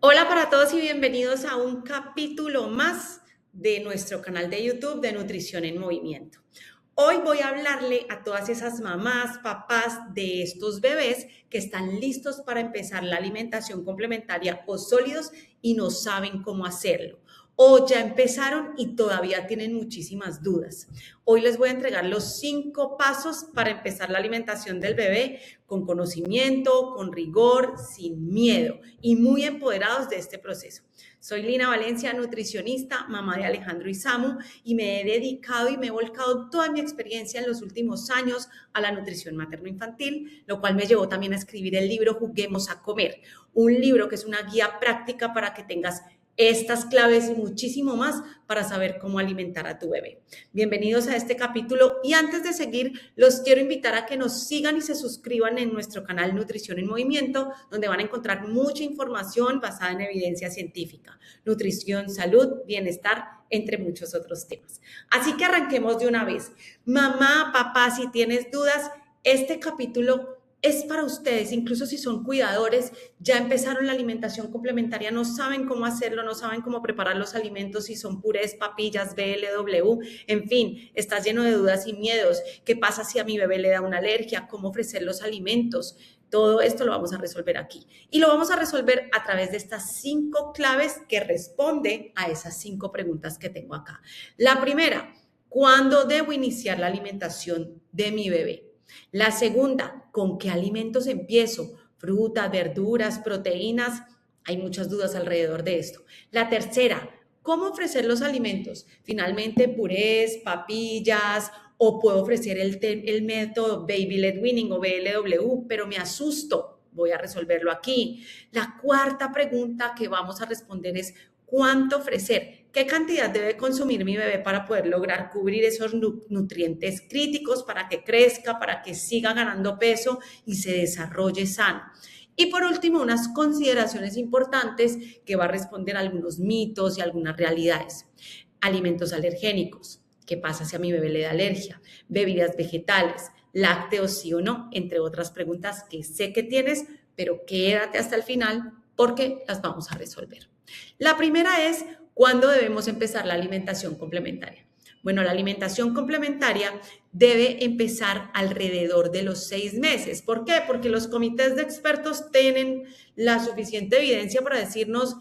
Hola para todos y bienvenidos a un capítulo más de nuestro canal de YouTube de Nutrición en Movimiento. Hoy voy a hablarle a todas esas mamás, papás de estos bebés que están listos para empezar la alimentación complementaria o sólidos y no saben cómo hacerlo. O ya empezaron y todavía tienen muchísimas dudas. Hoy les voy a entregar los 5 pasos para empezar la alimentación del bebé con conocimiento, con rigor, sin miedo y muy empoderados de este proceso. Soy Lina Valencia, nutricionista, mamá de Alejandro y Samu, y me he dedicado y me he volcado toda mi experiencia en los últimos años a la nutrición materno-infantil, lo cual me llevó también a escribir el libro Juguemos a Comer, un libro que es una guía práctica para que tengas estas claves y muchísimo más para saber cómo alimentar a tu bebé. Bienvenidos a este capítulo y antes de seguir, los quiero invitar a que nos sigan y se suscriban en nuestro canal Nutrición en Movimiento, donde van a encontrar mucha información basada en evidencia científica, nutrición, salud, bienestar, entre muchos otros temas. Así que arranquemos de una vez. Mamá, papá, si tienes dudas, este capítulo es para ustedes, incluso si son cuidadores, ya empezaron la alimentación complementaria, no saben cómo hacerlo, no saben cómo preparar los alimentos, si son purés, papillas, BLW, en fin, estás lleno de dudas y miedos. ¿Qué pasa si a mi bebé le da una alergia? ¿Cómo ofrecer los alimentos? Todo esto lo vamos a resolver aquí. Y lo vamos a resolver a través de estas 5 claves que responden a esas 5 preguntas que tengo acá. La primera, ¿cuándo debo iniciar la alimentación de mi bebé? La segunda, ¿con qué alimentos empiezo? Frutas, verduras, proteínas. Hay muchas dudas alrededor de esto. La tercera, ¿cómo ofrecer los alimentos? Finalmente, purés, papillas, o puedo ofrecer el método Baby Led Weaning o BLW, pero me asusto. Voy a resolverlo aquí. La cuarta pregunta que vamos a responder es, ¿cuánto ofrecer? ¿Qué cantidad debe consumir mi bebé para poder lograr cubrir esos nutrientes críticos para que crezca, para que siga ganando peso y se desarrolle sano? Y por último, unas consideraciones importantes que va a responder a algunos mitos y algunas realidades. Alimentos alergénicos. ¿Qué pasa si a mi bebé le da alergia? Bebidas vegetales, lácteos sí o no, entre otras preguntas que sé que tienes, pero quédate hasta el final porque las vamos a resolver. La primera es, ¿cuándo debemos empezar la alimentación complementaria? Bueno, la alimentación complementaria debe empezar alrededor de los 6 meses. ¿Por qué? Porque los comités de expertos tienen la suficiente evidencia para decirnos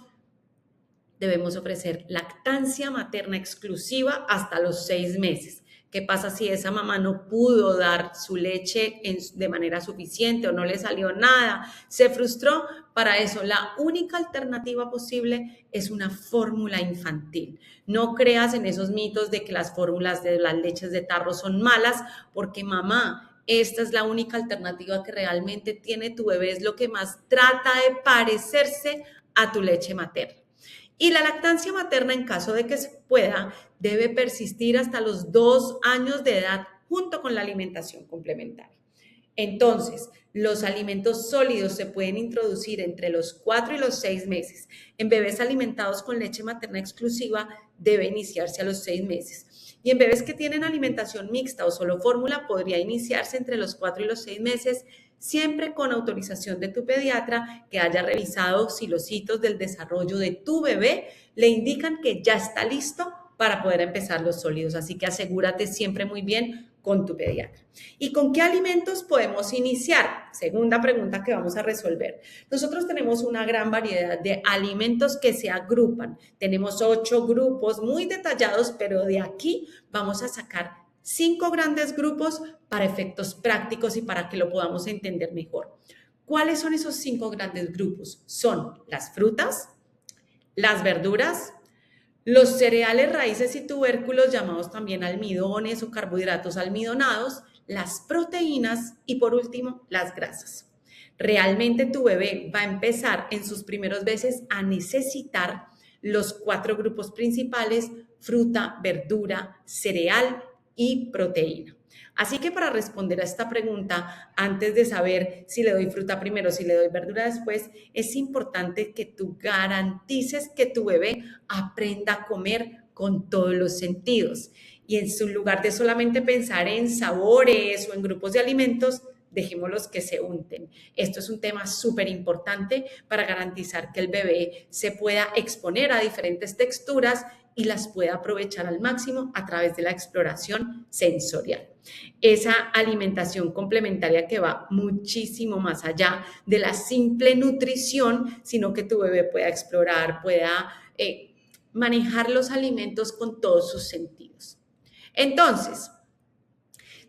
debemos ofrecer lactancia materna exclusiva hasta los 6 meses. ¿Qué pasa si esa mamá no pudo dar su leche de manera suficiente o no le salió nada? Se frustró. Para eso, la única alternativa posible es una fórmula infantil. No creas en esos mitos de que las fórmulas de las leches de tarro son malas, porque mamá, esta es la única alternativa que realmente tiene tu bebé, es lo que más trata de parecerse a tu leche materna. Y la lactancia materna, en caso de que se pueda, debe persistir hasta los 2 años de edad junto con la alimentación complementaria. Entonces, los alimentos sólidos se pueden introducir entre los 4 y los 6 meses. En bebés alimentados con leche materna exclusiva debe iniciarse a los 6 meses. Y en bebés que tienen alimentación mixta o solo fórmula podría iniciarse entre los 4 y los 6 meses, siempre con autorización de tu pediatra que haya revisado si los hitos del desarrollo de tu bebé le indican que ya está listo para poder empezar los sólidos. Así que asegúrate siempre muy bien con tu pediatra. ¿Y con qué alimentos podemos iniciar? Segunda pregunta que vamos a resolver. Nosotros tenemos una gran variedad de alimentos que se agrupan. Tenemos 8 grupos muy detallados, pero de aquí vamos a sacar 5 grandes grupos para efectos prácticos y para que lo podamos entender mejor. ¿Cuáles son esos 5 grandes grupos? Son las frutas, las verduras, los cereales, raíces y tubérculos, llamados también almidones o carbohidratos almidonados, las proteínas y por último, las grasas. Realmente tu bebé va a empezar en sus primeros meses a necesitar los 4 grupos principales: fruta, verdura, cereal y proteína. Así que para responder a esta pregunta, antes de saber si le doy fruta primero, si le doy verdura después, es importante que tú garantices que tu bebé aprenda a comer con todos los sentidos. Y en su lugar de solamente pensar en sabores o en grupos de alimentos, dejémoslos que se unten. Esto es un tema súper importante para garantizar que el bebé se pueda exponer a diferentes texturas y las pueda aprovechar al máximo a través de la exploración sensorial. Esa alimentación complementaria que va muchísimo más allá de la simple nutrición, sino que tu bebé pueda explorar, pueda manejar los alimentos con todos sus sentidos. Entonces,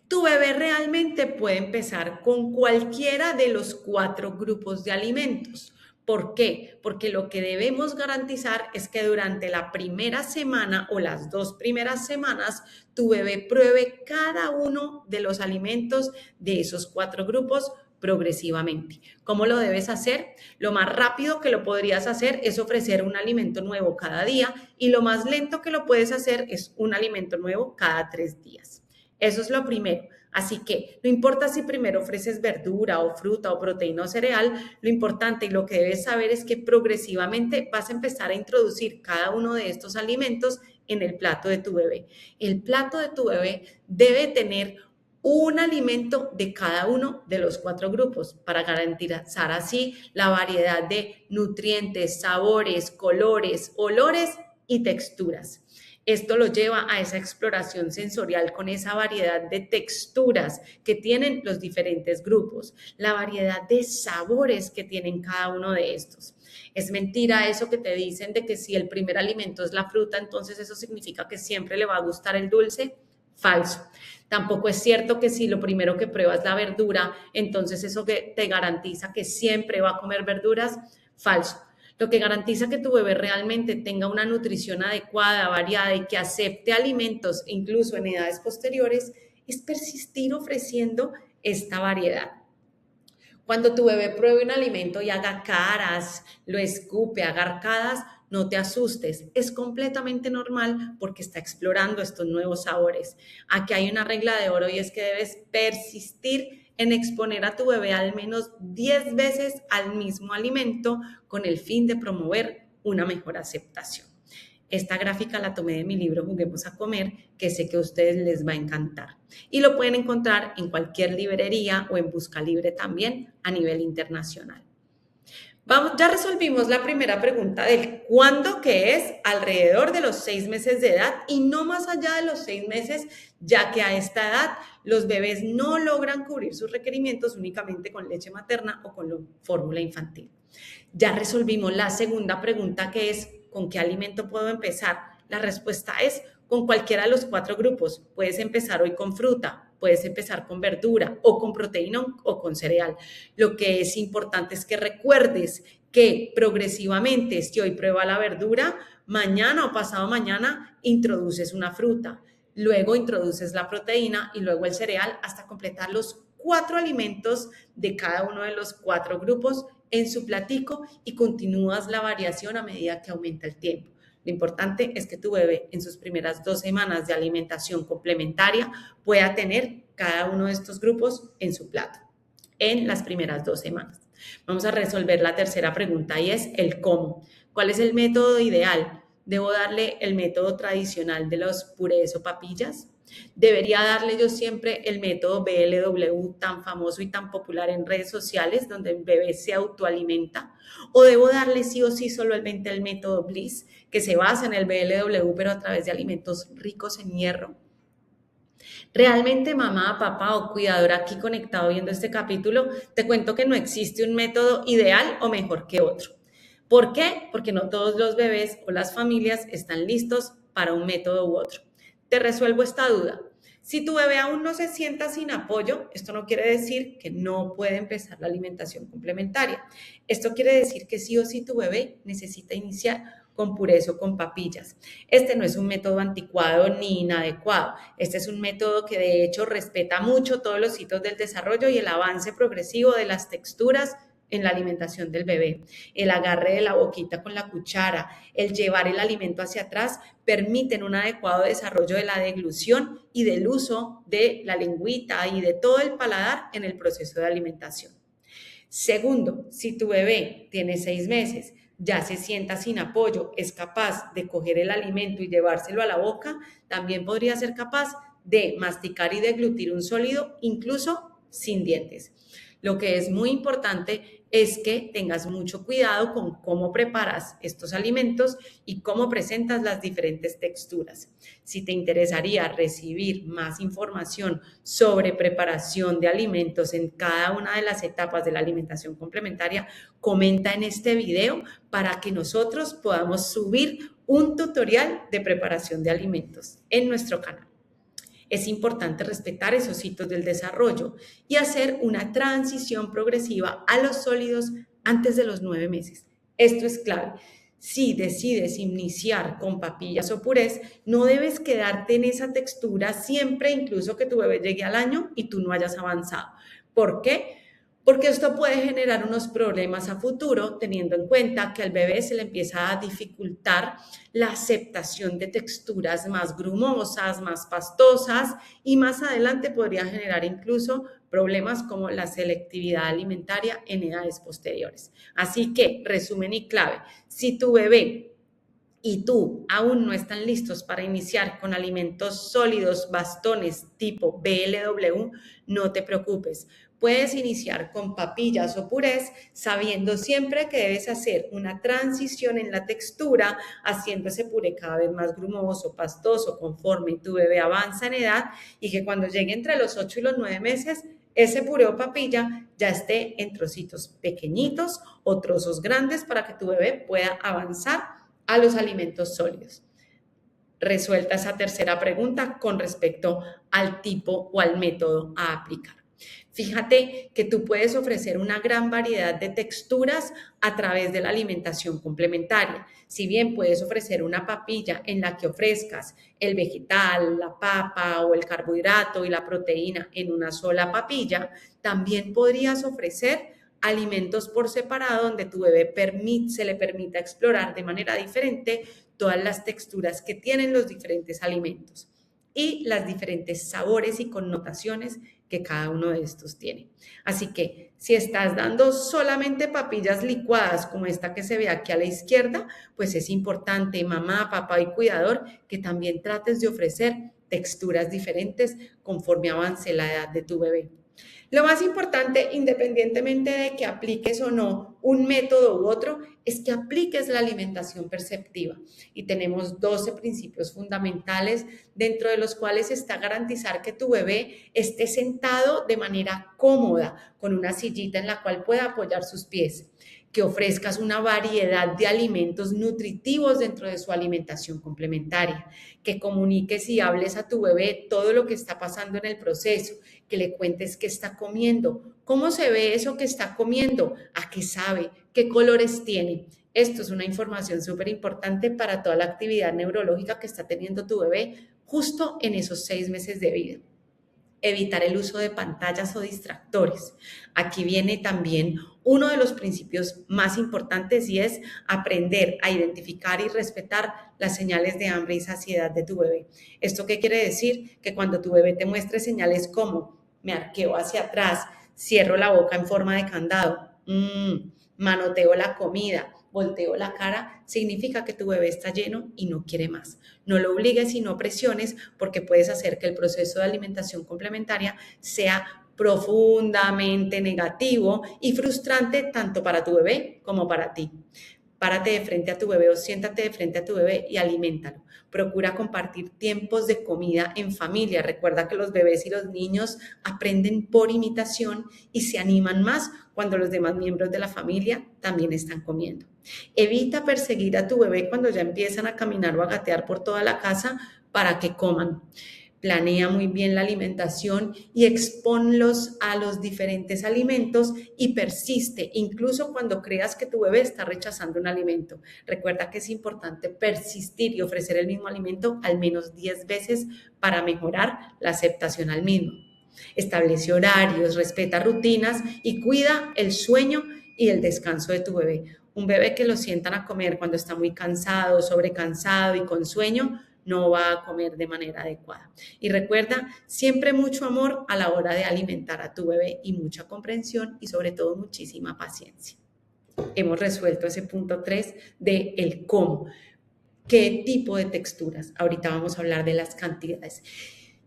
tu bebé realmente puede empezar con cualquiera de los 4 grupos de alimentos. ¿Por qué? Porque lo que debemos garantizar es que durante la primera semana o las 2 primeras semanas, tu bebé pruebe cada uno de los alimentos de esos 4 grupos progresivamente. ¿Cómo lo debes hacer? Lo más rápido que lo podrías hacer es ofrecer un alimento nuevo cada día y lo más lento que lo puedes hacer es un alimento nuevo cada 3 días. Eso es lo primero. Así que no importa si primero ofreces verdura o fruta o proteína o cereal, lo importante y lo que debes saber es que progresivamente vas a empezar a introducir cada uno de estos alimentos en el plato de tu bebé. El plato de tu bebé debe tener un alimento de cada uno de los 4 grupos para garantizar así la variedad de nutrientes, sabores, colores, olores y texturas. Esto lo lleva a esa exploración sensorial con esa variedad de texturas que tienen los diferentes grupos, la variedad de sabores que tienen cada uno de estos. Es mentira eso que te dicen de que si el primer alimento es la fruta, entonces eso significa que siempre le va a gustar el dulce. Falso. Tampoco es cierto que si lo primero que pruebas es la verdura, entonces eso que te garantiza que siempre va a comer verduras. Falso. Lo que garantiza que tu bebé realmente tenga una nutrición adecuada, variada y que acepte alimentos incluso en edades posteriores es persistir ofreciendo esta variedad. Cuando tu bebé pruebe un alimento y haga caras, lo escupe, haga arcadas, no te asustes, es completamente normal porque está explorando estos nuevos sabores. Aquí hay una regla de oro y es que debes persistir en exponer a tu bebé al menos 10 veces al mismo alimento con el fin de promover una mejor aceptación. Esta gráfica la tomé de mi libro Juguemos a Comer, que sé que a ustedes les va a encantar. Y lo pueden encontrar en cualquier librería o en Busca Libre también a nivel internacional. Ya resolvimos la primera pregunta del cuándo, que es alrededor de los 6 meses de edad y no más allá de los 6 meses, ya que a esta edad los bebés no logran cubrir sus requerimientos únicamente con leche materna o con fórmula infantil. Ya resolvimos la segunda pregunta, que es ¿con qué alimento puedo empezar? La respuesta es con cualquiera de los 4 grupos. Puedes empezar hoy con fruta, puedes empezar con verdura o con proteína o con cereal. Lo que es importante es que recuerdes que progresivamente, si hoy prueba la verdura, mañana o pasado mañana introduces una fruta, luego introduces la proteína y luego el cereal hasta completar los 4 alimentos de cada uno de los 4 grupos en su platico y continúas la variación a medida que aumenta el tiempo. Lo importante es que tu bebé en sus primeras 2 semanas de alimentación complementaria pueda tener cada uno de estos grupos en su plato en las primeras 2 semanas. Vamos a resolver la tercera pregunta y es el cómo. ¿Cuál es el método ideal? ¿Debo darle el método tradicional de los purés o papillas? ¿Debería darle yo siempre el método BLW tan famoso y tan popular en redes sociales donde el bebé se autoalimenta? ¿O debo darle sí o sí solamente el método Bliss que se basa en el BLW pero a través de alimentos ricos en hierro? Realmente mamá, papá o cuidadora aquí conectado viendo este capítulo, te cuento que no existe un método ideal o mejor que otro. ¿Por qué? Porque no todos los bebés o las familias están listos para un método u otro. Te resuelvo esta duda. Si tu bebé aún no se sienta sin apoyo, esto no quiere decir que no puede empezar la alimentación complementaria. Esto quiere decir que sí o sí tu bebé necesita iniciar con purés o con papillas. Este no es un método anticuado ni inadecuado. Este es un método que de hecho respeta mucho todos los hitos del desarrollo y el avance progresivo de las texturas en la alimentación del bebé. El agarre de la boquita con la cuchara, el llevar el alimento hacia atrás permiten un adecuado desarrollo de la deglución y del uso de la lengüita y de todo el paladar en el proceso de alimentación. Segundo, si tu bebé tiene 6 meses, ya se sienta sin apoyo, es capaz de coger el alimento y llevárselo a la boca, también podría ser capaz de masticar y deglutir un sólido, incluso sin dientes. Lo que es muy importante es que tengas mucho cuidado con cómo preparas estos alimentos y cómo presentas las diferentes texturas. Si te interesaría recibir más información sobre preparación de alimentos en cada una de las etapas de la alimentación complementaria, comenta en este video para que nosotros podamos subir un tutorial de preparación de alimentos en nuestro canal. Es importante respetar esos hitos del desarrollo y hacer una transición progresiva a los sólidos antes de los 9 meses. Esto es clave. Si decides iniciar con papillas o purés, no debes quedarte en esa textura siempre, incluso que tu bebé llegue al año y tú no hayas avanzado. ¿Por qué? Porque esto puede generar unos problemas a futuro, teniendo en cuenta que al bebé se le empieza a dificultar la aceptación de texturas más grumosas, más pastosas, y más adelante podría generar incluso problemas como la selectividad alimentaria en edades posteriores. Así que, resumen y clave, si tu bebé y tú aún no están listos para iniciar con alimentos sólidos, bastones tipo BLW, no te preocupes. Puedes iniciar con papillas o purés, sabiendo siempre que debes hacer una transición en la textura, haciendo ese puré cada vez más grumoso, pastoso, conforme tu bebé avanza en edad, y que cuando llegue entre los 8 y los 9 meses, ese puré o papilla ya esté en trocitos pequeñitos o trozos grandes para que tu bebé pueda avanzar a los alimentos sólidos. Resuelta esa tercera pregunta con respecto al tipo o al método a aplicar. Fíjate que tú puedes ofrecer una gran variedad de texturas a través de la alimentación complementaria. Si bien puedes ofrecer una papilla en la que ofrezcas el vegetal, la papa o el carbohidrato y la proteína en una sola papilla, también podrías ofrecer alimentos por separado donde tu bebé se le permita explorar de manera diferente todas las texturas que tienen los diferentes alimentos y las diferentes sabores y connotaciones que cada uno de estos tiene. Así que si estás dando solamente papillas licuadas como esta que se ve aquí a la izquierda, pues es importante, mamá, papá y cuidador, que también trates de ofrecer texturas diferentes conforme avance la edad de tu bebé. Lo más importante, independientemente de que apliques o no un método u otro, es que apliques la alimentación perceptiva. Y tenemos 12 principios fundamentales, dentro de los cuales está garantizar que tu bebé esté sentado de manera cómoda, con una sillita en la cual pueda apoyar sus pies, que ofrezcas una variedad de alimentos nutritivos dentro de su alimentación complementaria, que comuniques y hables a tu bebé todo lo que está pasando en el proceso, que le cuentes qué está comiendo, cómo se ve eso que está comiendo, a qué sabe, qué colores tiene. Esto es una información súper importante para toda la actividad neurológica que está teniendo tu bebé justo en esos 6 meses de vida. Evitar el uso de pantallas o distractores. Aquí viene también uno de los principios más importantes y es aprender a identificar y respetar las señales de hambre y saciedad de tu bebé. ¿Esto qué quiere decir? Que cuando tu bebé te muestre señales como me arqueo hacia atrás, cierro la boca en forma de candado, manoteo la comida, volteo la cara, significa que tu bebé está lleno y no quiere más. No lo obligues y no presiones, porque puedes hacer que el proceso de alimentación complementaria sea profundamente negativo y frustrante tanto para tu bebé como para ti. Párate de frente a tu bebé o siéntate de frente a tu bebé y aliméntalo. Procura compartir tiempos de comida en familia. Recuerda que los bebés y los niños aprenden por imitación y se animan más cuando los demás miembros de la familia también están comiendo. Evita perseguir a tu bebé cuando ya empiezan a caminar o a gatear por toda la casa para que coman. Planea muy bien la alimentación y expónlos a los diferentes alimentos y persiste, incluso cuando creas que tu bebé está rechazando un alimento. Recuerda que es importante persistir y ofrecer el mismo alimento al menos 10 veces para mejorar la aceptación al mismo. Establece horarios, respeta rutinas y cuida el sueño y el descanso de tu bebé. Un bebé que lo sientan a comer cuando está muy cansado, sobrecansado y con sueño, no va a comer de manera adecuada. Y recuerda, siempre mucho amor a la hora de alimentar a tu bebé y mucha comprensión y sobre todo muchísima paciencia. Hemos resuelto ese punto 3 de el cómo. ¿Qué tipo de texturas? Ahorita vamos a hablar de las cantidades.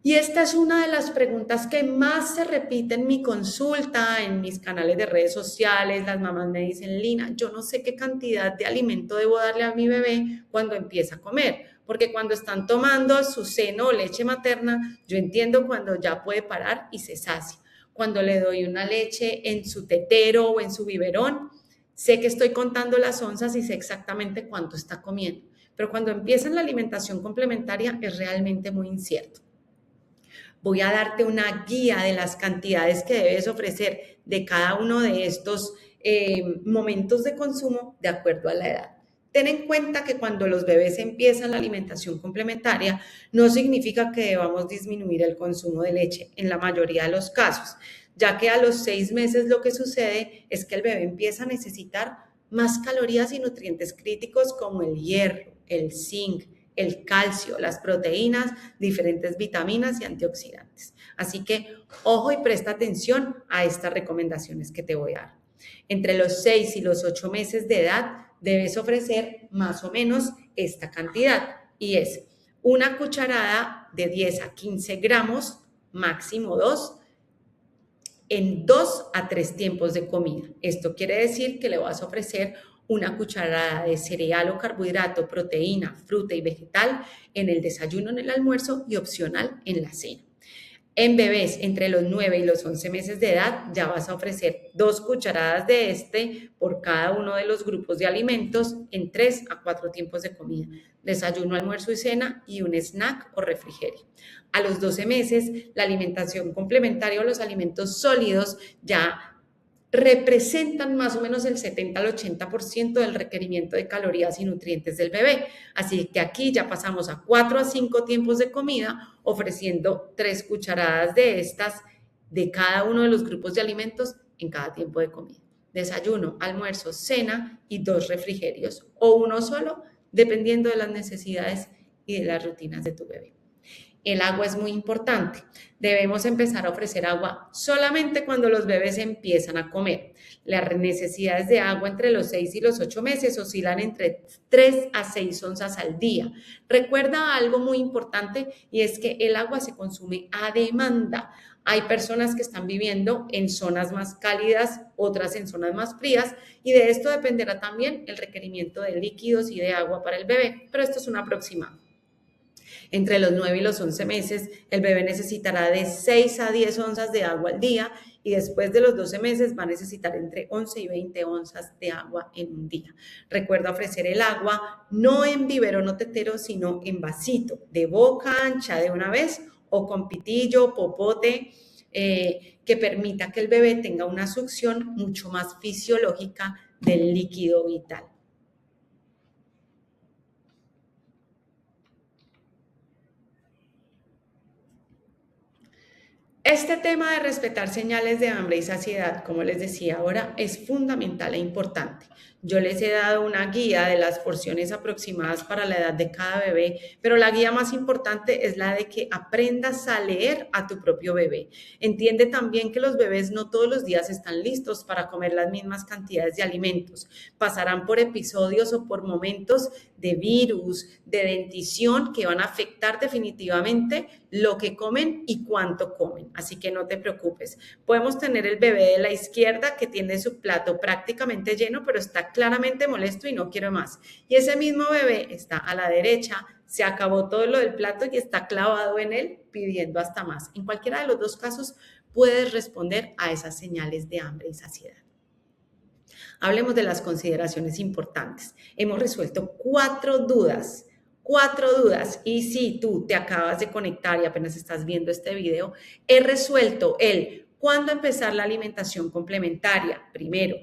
Y esta es una de las preguntas que más se repite en mi consulta, en mis canales de redes sociales. Las mamás me dicen, Lina, yo no sé qué cantidad de alimento debo darle a mi bebé cuando empieza a comer, porque cuando están tomando su seno o leche materna, yo entiendo cuando ya puede parar y se sacia. Cuando le doy una leche en su tetero o en su biberón, sé que estoy contando las onzas y sé exactamente cuánto está comiendo. Pero cuando empieza en la alimentación complementaria es realmente muy incierto. Voy a darte una guía de las cantidades que debes ofrecer de cada uno de estos momentos de consumo de acuerdo a la edad. Ten en cuenta que cuando los bebés empiezan la alimentación complementaria, no significa que debamos disminuir el consumo de leche en la mayoría de los casos, ya que a los 6 meses lo que sucede es que el bebé empieza a necesitar más calorías y nutrientes críticos como el hierro, el zinc, el calcio, las proteínas, diferentes vitaminas y antioxidantes. Así que ojo y presta atención a estas recomendaciones que te voy a dar. Entre los 6 y los 8 meses de edad debes ofrecer más o menos esta cantidad y es una cucharada de 10 a 15 gramos, máximo 2, en 2 a 3 tiempos de comida. Esto quiere decir que le vas a ofrecer una cucharada de cereal o carbohidrato, proteína, fruta y vegetal en el desayuno, en el almuerzo y opcional en la cena. En bebés entre los 9 y los 11 meses de edad ya vas a ofrecer 2 cucharadas de este por cada uno de los grupos de alimentos en 3 a 4 tiempos de comida, desayuno, almuerzo y cena y un snack o refrigerio. A los 12 meses, la alimentación complementaria o los alimentos sólidos ya representan más o menos el 70 al 80% del requerimiento de calorías y nutrientes del bebé. Así que aquí ya pasamos a 4 a 5 tiempos de comida, ofreciendo 3 cucharadas de estas de cada uno de los grupos de alimentos en cada tiempo de comida. Desayuno, almuerzo, cena y 2 refrigerios o uno solo, dependiendo de las necesidades y de las rutinas de tu bebé. El agua es muy importante. Debemos empezar a ofrecer agua solamente cuando los bebés empiezan a comer. Las necesidades de agua entre los 6 y los 8 meses oscilan entre 3 a 6 onzas al día. Recuerda algo muy importante y es que el agua se consume a demanda. Hay personas que están viviendo en zonas más cálidas, otras en zonas más frías y de esto dependerá también el requerimiento de líquidos y de agua para el bebé, pero esto es un aproximado. Entre los 9 y los 11 meses, el bebé necesitará de 6 a 10 onzas de agua al día y después de los 12 meses va a necesitar entre 11 y 20 onzas de agua en un día. Recuerda ofrecer el agua no en biberón o tetero, sino en vasito, de boca ancha de una vez o con pitillo, popote, que permita que el bebé tenga una succión mucho más fisiológica del líquido vital. Este tema de respetar señales de hambre y saciedad, como les decía ahora, es fundamental e importante. Yo les he dado una guía de las porciones aproximadas para la edad de cada bebé, pero la guía más importante es la de que aprendas a leer a tu propio bebé. Entiende también que los bebés no todos los días están listos para comer las mismas cantidades de alimentos. Pasarán por episodios o por momentos de virus, de dentición que van a afectar definitivamente lo que comen y cuánto comen. Así que no te preocupes. Podemos tener el bebé de la izquierda que tiene su plato prácticamente lleno, pero está claramente molesto y no quiere más. Y ese mismo bebé está a la derecha, se acabó todo lo del plato y está clavado en él pidiendo hasta más. En cualquiera de los dos casos puedes responder a esas señales de hambre y saciedad. Hablemos de las consideraciones importantes. Hemos resuelto 4 dudas y si tú te acabas de conectar y apenas estás viendo este video, he resuelto el cuándo empezar la alimentación complementaria, primero,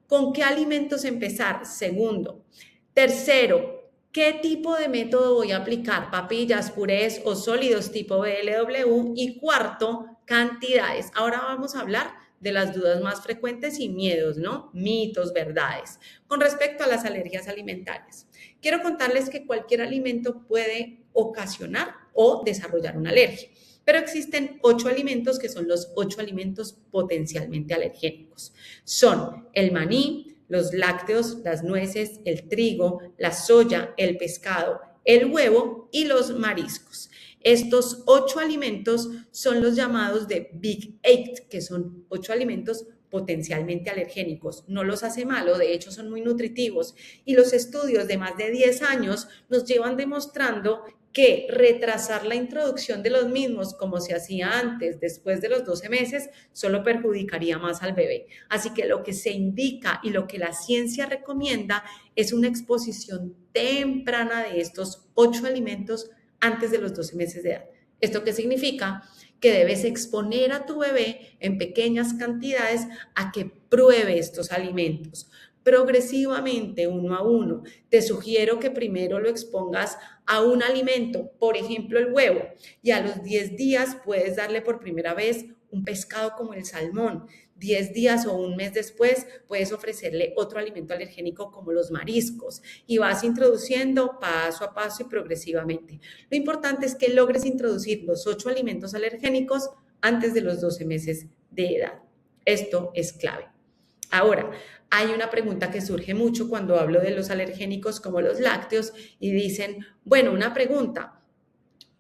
con qué alimentos empezar, segundo, tercero, qué tipo de método voy a aplicar, papillas, purés o sólidos tipo BLW y cuarto, cantidades. Ahora vamos a hablar de las dudas más frecuentes y miedos, ¿no? Mitos, verdades. Con respecto a las alergias alimentarias, quiero contarles que cualquier alimento puede ocasionar o desarrollar una alergia, pero existen 8 alimentos que son los 8 alimentos potencialmente alergénicos. Son el maní, los lácteos, las nueces, el trigo, la soya, el pescado, el huevo y los mariscos. Estos 8 alimentos son los llamados de Big 8, que son 8 alimentos potencialmente alergénicos. No los hace malo, de hecho son muy nutritivos. Y los estudios de más de 10 años nos llevan demostrando que retrasar la introducción de los mismos, como se hacía antes, después de los 12 meses, solo perjudicaría más al bebé. Así que lo que se indica y lo que la ciencia recomienda es una exposición temprana de estos 8 alimentos antes de los 12 meses de edad. ¿Esto qué significa? Que debes exponer a tu bebé en pequeñas cantidades a que pruebe estos alimentos. Progresivamente, uno a uno. Te sugiero que primero lo expongas a un alimento, por ejemplo el huevo, y a los 10 días puedes darle por primera vez un pescado como el salmón. 10 días o un mes después puedes ofrecerle otro alimento alergénico como los mariscos y vas introduciendo paso a paso y progresivamente. Lo importante es que logres introducir los 8 alimentos alergénicos antes de los 12 meses de edad. Esto es clave. Ahora, hay una pregunta que surge mucho cuando hablo de los alergénicos como los lácteos y dicen, bueno, una pregunta,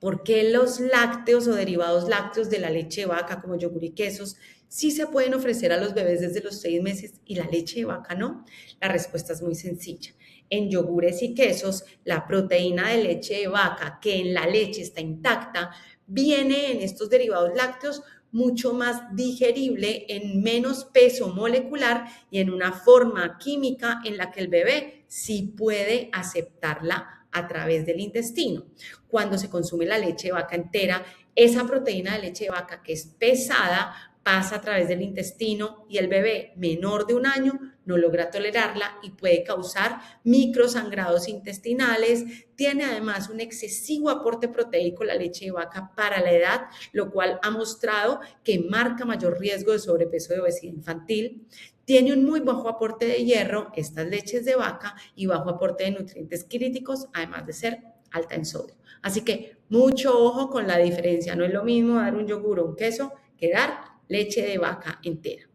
¿por qué los lácteos o derivados lácteos de la leche de vaca como yogur y quesos sí se pueden ofrecer a los bebés desde los 6 meses y la leche de vaca no? La respuesta es muy sencilla. En yogures y quesos, la proteína de leche de vaca que en la leche está intacta viene en estos derivados lácteos mucho más digerible, en menos peso molecular y en una forma química en la que el bebé sí puede aceptarla a través del intestino. Cuando se consume la leche de vaca entera, esa proteína de leche de vaca que es pesada pasa a través del intestino y el bebé menor de 1 año no logra tolerarla y puede causar microsangrados intestinales. Tiene además un excesivo aporte proteico la leche de vaca para la edad, lo cual ha mostrado que marca mayor riesgo de sobrepeso y obesidad infantil. Tiene un muy bajo aporte de hierro, estas leches de vaca, y bajo aporte de nutrientes críticos, además de ser alta en sodio. Así que mucho ojo con la diferencia. No es lo mismo dar un yogur o un queso que dar leche de vaca entera.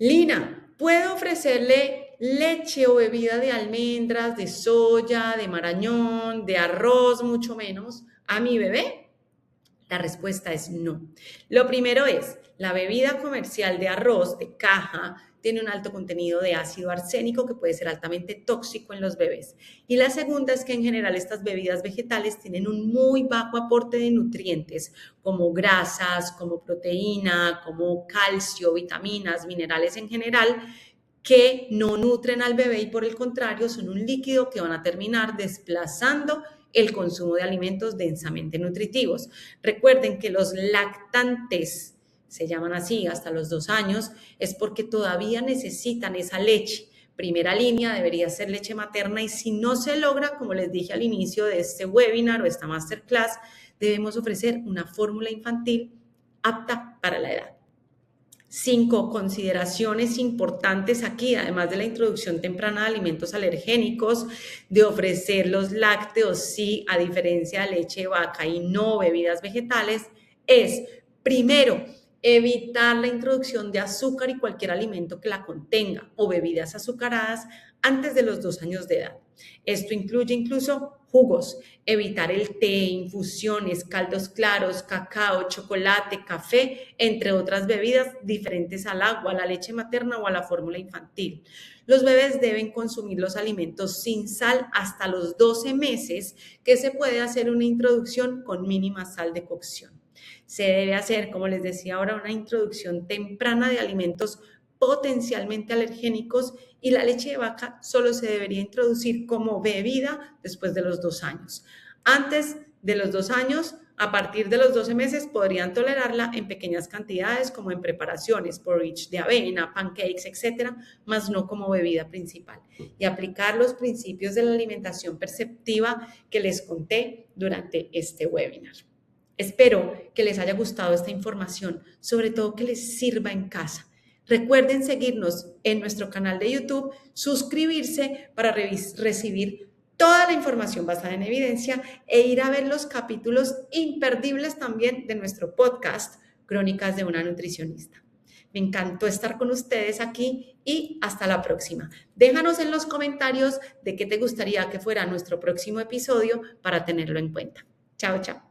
Lina, ¿puedo ofrecerle leche o bebida de almendras, de soya, de marañón, de arroz, mucho menos, a mi bebé? La respuesta es no. Lo primero es, la bebida comercial de arroz de caja tiene un alto contenido de ácido arsénico que puede ser altamente tóxico en los bebés. Y la segunda es que en general estas bebidas vegetales tienen un muy bajo aporte de nutrientes como grasas, como proteína, como calcio, vitaminas, minerales en general, que no nutren al bebé y por el contrario son un líquido que van a terminar desplazando el consumo de alimentos densamente nutritivos. Recuerden que los lactantes, se llaman así hasta los 2 años, es porque todavía necesitan esa leche. Primera línea debería ser leche materna y si no se logra, como les dije al inicio de este webinar o esta masterclass, debemos ofrecer una fórmula infantil apta para la edad. 5 consideraciones importantes aquí, además de la introducción temprana de alimentos alergénicos, de ofrecer los lácteos, sí, a diferencia de leche de vaca y no bebidas vegetales, es, primero, evitar la introducción de azúcar y cualquier alimento que la contenga o bebidas azucaradas antes de los 2 años de edad. Esto incluye incluso jugos, evitar el té, infusiones, caldos claros, cacao, chocolate, café, entre otras bebidas diferentes al agua, a la leche materna o a la fórmula infantil. Los bebés deben consumir los alimentos sin sal hasta los 12 meses, que se puede hacer una introducción con mínima sal de cocción. Se debe hacer, como les decía ahora, una introducción temprana de alimentos potencialmente alergénicos y la leche de vaca solo se debería introducir como bebida después de los 2 años. Antes de los 2 años, a partir de los 12 meses, podrían tolerarla en pequeñas cantidades como en preparaciones, porridge de avena, pancakes, etcétera, más no como bebida principal. Y aplicar los principios de la alimentación perceptiva que les conté durante este webinar. Espero que les haya gustado esta información, sobre todo que les sirva en casa. Recuerden seguirnos en nuestro canal de YouTube, suscribirse para recibir toda la información basada en evidencia e ir a ver los capítulos imperdibles también de nuestro podcast, Crónicas de una Nutricionista. Me encantó estar con ustedes aquí y hasta la próxima. Déjanos en los comentarios de qué te gustaría que fuera nuestro próximo episodio para tenerlo en cuenta. Chao, chao.